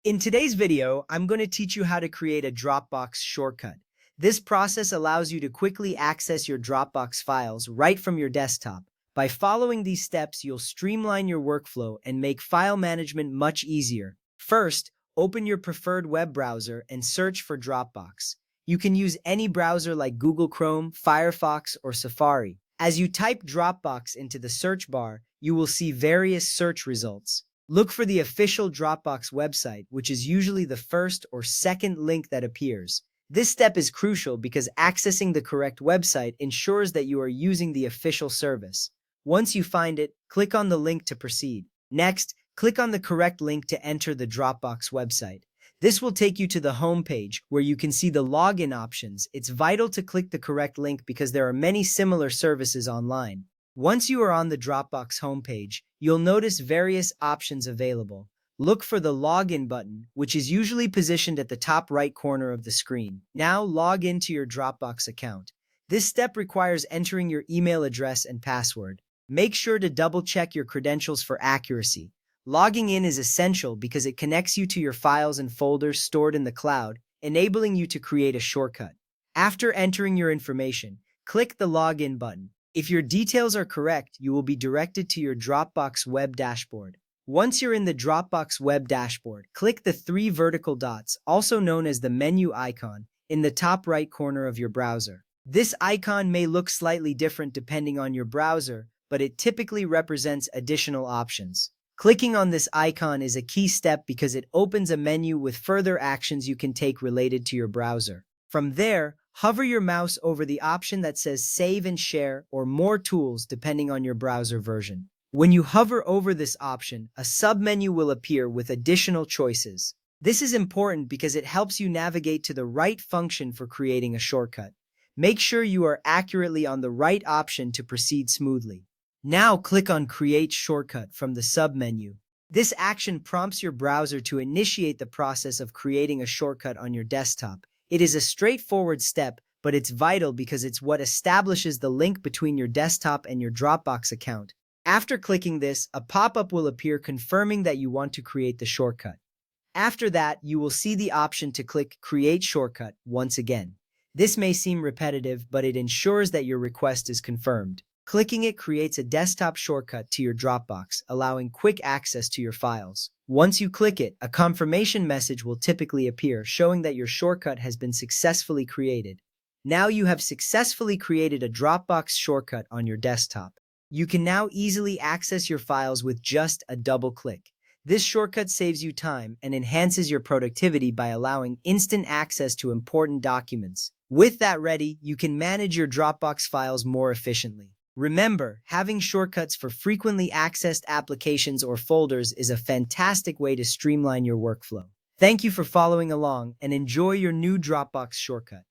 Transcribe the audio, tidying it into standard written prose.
In today's video, I'm going to teach you how to create a Dropbox shortcut. This process allows you to quickly access your Dropbox files right from your desktop. By following these steps, you'll streamline your workflow and make file management much easier. First, open your preferred web browser and search for Dropbox. You can use any browser like Google Chrome, Firefox, or Safari. As you type Dropbox into the search bar, you will see various search results. Look for the official Dropbox website, which is usually the first or second link that appears. This step is crucial because accessing the correct website ensures that you are using the official service. Once you find it, click on the link to proceed. Next, click on the correct link to enter the Dropbox website. This will take you to the home page where you can see the login options. It's vital to click the correct link because there are many similar services online. Once you are on the Dropbox homepage, you'll notice various options available. Look for the Login button, which is usually positioned at the top right corner of the screen. Now log into your Dropbox account. This step requires entering your email address and password. Make sure to double-check your credentials for accuracy. Logging in is essential because it connects you to your files and folders stored in the cloud, enabling you to create a shortcut. After entering your information, click the Login button. If your details are correct, you will be directed to your Dropbox web dashboard. Once you're in the Dropbox web dashboard, click the three vertical dots, also known as the menu icon, in the top right corner of your browser. This icon may look slightly different depending on your browser, but it typically represents additional options. Clicking on this icon is a key step because it opens a menu with further actions you can take related to your browser. From there, hover your mouse over the option that says Save and Share or More Tools depending on your browser version. When you hover over this option, a submenu will appear with additional choices. This is important because it helps you navigate to the right function for creating a shortcut. Make sure you are accurately on the right option to proceed smoothly. Now click on Create Shortcut from the submenu. This action prompts your browser to initiate the process of creating a shortcut on your desktop. It is a straightforward step, but it's vital because it's what establishes the link between your desktop and your Dropbox account. After clicking this, a pop-up will appear confirming that you want to create the shortcut. After that, you will see the option to click Create Shortcut once again. This may seem repetitive, but it ensures that your request is confirmed. Clicking it creates a desktop shortcut to your Dropbox, allowing quick access to your files. Once you click it, a confirmation message will typically appear showing that your shortcut has been successfully created. Now you have successfully created a Dropbox shortcut on your desktop. You can now easily access your files with just a double click. This shortcut saves you time and enhances your productivity by allowing instant access to important documents. With that ready, you can manage your Dropbox files more efficiently. Remember, having shortcuts for frequently accessed applications or folders is a fantastic way to streamline your workflow. Thank you for following along and enjoy your new Dropbox shortcut.